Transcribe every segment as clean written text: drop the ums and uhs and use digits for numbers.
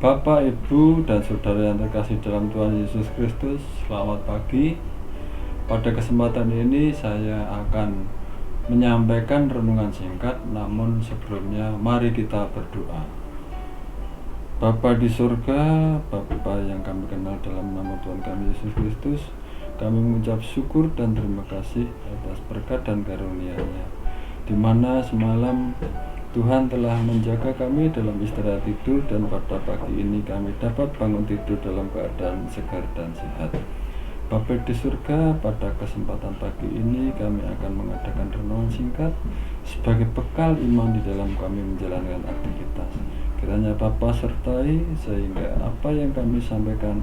Bapak, Ibu, dan Saudara yang terkasih dalam Tuhan Yesus Kristus, selamat pagi. Pada kesempatan ini saya akan menyampaikan renungan singkat, namun sebelumnya mari kita berdoa. Bapa di surga, Bapa yang kami kenal dalam nama Tuhan kami Yesus Kristus, kami mengucap syukur dan terima kasih atas berkat dan karunia-Nya, di mana semalam Tuhan telah menjaga kami dalam istirahat tidur, dan pada pagi ini kami dapat bangun tidur dalam keadaan segar dan sehat. Bapa di surga, pada kesempatan pagi ini kami akan mengadakan renungan singkat sebagai bekal iman di dalam kami menjalankan aktivitas. Kiranya Bapa sertai sehingga apa yang kami sampaikan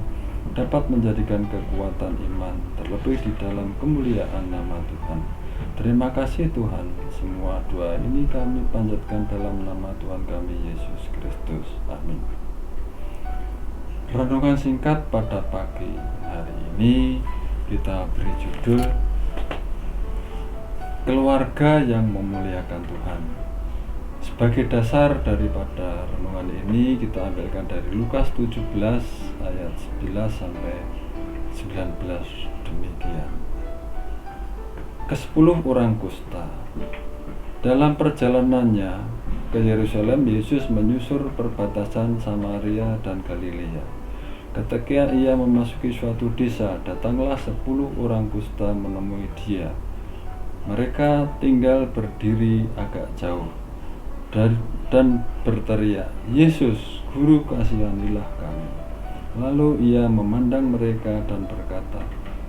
dapat menjadikan kekuatan iman, terlebih di dalam kemuliaan nama Tuhan. Terima kasih Tuhan, semua doa ini kami panjatkan dalam nama Tuhan kami Yesus Kristus. Amin. Renungan singkat pada pagi hari ini kita beri judul Keluarga yang Memuliakan Tuhan. Sebagai dasar daripada renungan ini kita ambilkan dari Lukas 17 ayat 11 sampai 19 demikian. Ke-10 orang kusta. Dalam perjalanannya ke Yerusalem, Yesus menyusur perbatasan Samaria dan Galilea. Ketika ia memasuki suatu desa, datanglah 10 orang kusta menemui dia. Mereka tinggal berdiri agak jauh dan berteriak, "Yesus, Guru, kasihanilah kami." Lalu ia memandang mereka dan berkata,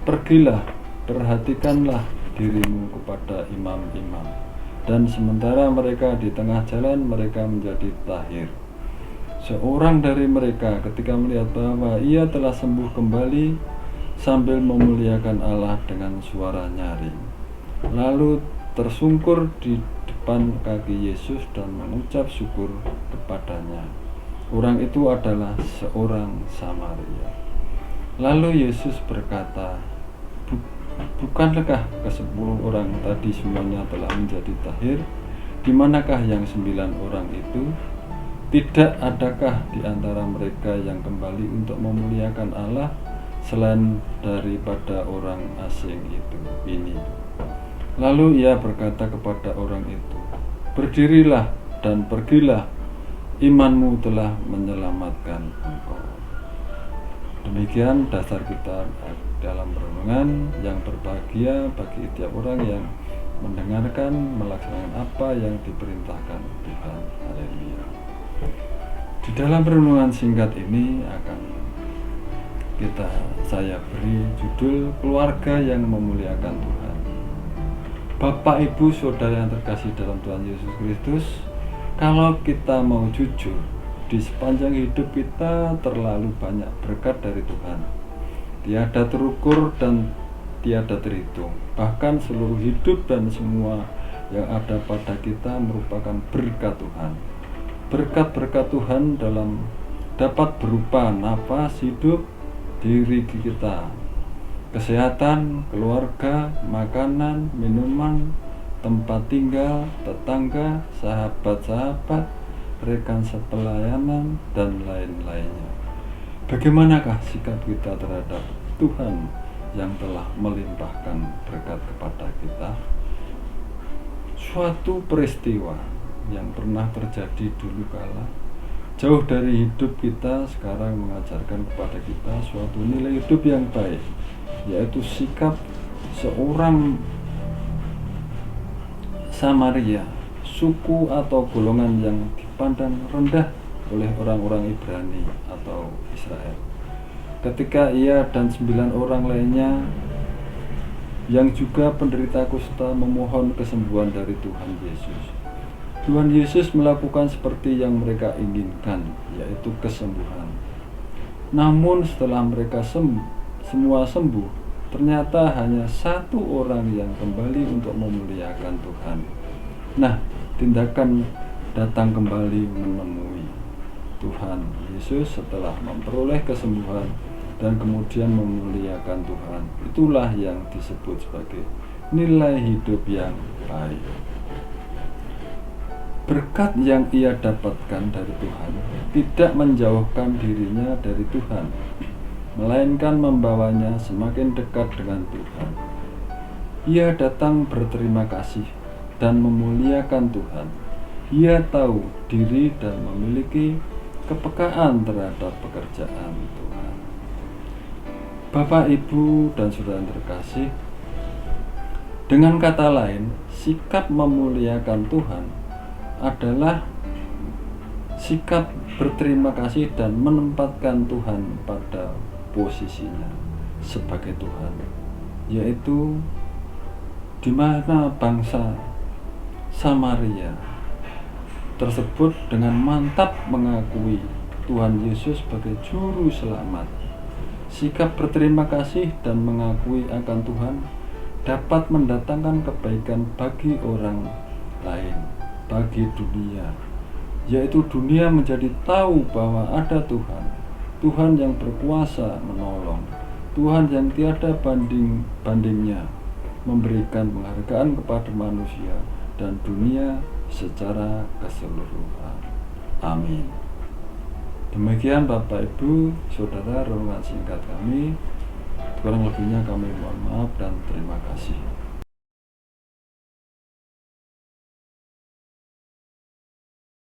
"Pergilah, perhatikanlah dirimu kepada imam-imam." Dan sementara mereka di tengah jalan, mereka menjadi tahir. Seorang dari mereka ketika melihat bahwa ia telah sembuh kembali sambil memuliakan Allah dengan suara nyaring, lalu tersungkur di depan kaki Yesus dan mengucap syukur kepadanya. Orang itu adalah seorang Samaria. Lalu Yesus berkata, "Bukankah ke-10 orang tadi semuanya telah menjadi tahir? Di manakah yang 9 orang itu? Tidak adakah di antara mereka yang kembali untuk memuliakan Allah selain daripada orang asing itu ini?" Lalu ia berkata kepada orang itu, "Berdirilah dan pergilah, imanmu telah menyelamatkan engkau." Demikian dasar kita dalam renungan yang berbahagia bagi tiap orang yang mendengarkan, melaksanakan apa yang diperintahkan Tuhan. Haleluya. Di dalam renungan singkat ini akan saya beri judul Keluarga yang Memuliakan Tuhan. Bapak, Ibu, Saudara yang terkasih dalam Tuhan Yesus Kristus, kalau kita mau jujur, di sepanjang hidup kita terlalu banyak berkat dari Tuhan. Tiada terukur dan tiada terhitung. Bahkan seluruh hidup dan semua yang ada pada kita merupakan berkat Tuhan. Berkat-berkat Tuhan dapat berupa nafas hidup diri kita, kesehatan, keluarga, makanan, minuman, tempat tinggal, tetangga, sahabat-sahabat, rekan sepelayanan, dan lain-lainnya. Bagaimanakah sikap kita terhadap Tuhan yang telah melimpahkan berkat kepada kita? Suatu peristiwa yang pernah terjadi dulu kala, jauh dari hidup kita, sekarang mengajarkan kepada kita suatu nilai hidup yang baik, yaitu sikap seorang Samaria, suku atau golongan yang dipandang rendah oleh orang-orang Ibrani atau Israel. Ketika ia dan 9 orang lainnya yang juga penderita kusta memohon kesembuhan dari Tuhan Yesus, Tuhan Yesus melakukan seperti yang mereka inginkan, yaitu kesembuhan. Namun setelah mereka semua sembuh, ternyata hanya 1 orang yang kembali untuk memuliakan Tuhan. Nah, tindakan datang kembali menemui Tuhan Yesus setelah memperoleh kesembuhan dan kemudian memuliakan Tuhan. Itulah yang disebut sebagai nilai hidup yang baik. Berkat yang ia dapatkan dari Tuhan tidak menjauhkan dirinya dari Tuhan, melainkan membawanya semakin dekat dengan Tuhan. Ia datang berterima kasih dan memuliakan Tuhan. Ia tahu diri dan memiliki kepekaan terhadap pekerjaan Tuhan. Bapak, Ibu, dan saudara yang terkasih, dengan kata lain, sikap memuliakan Tuhan adalah sikap berterima kasih dan menempatkan Tuhan pada posisinya sebagai Tuhan, yaitu di mana bangsa Samaria tersebut dengan mantap mengakui Tuhan Yesus sebagai juru selamat. Sikap berterima kasih dan mengakui akan Tuhan dapat mendatangkan kebaikan bagi orang lain, bagi dunia, yaitu dunia menjadi tahu bahwa ada Tuhan, Tuhan yang berkuasa menolong, Tuhan yang tiada bandingnya, memberikan penghargaan kepada manusia dan dunia secara keseluruhan. Amin. Demikian Bapak, Ibu, Saudara, renungan singkat kami. Kurang lebihnya kami mohon maaf dan terima kasih.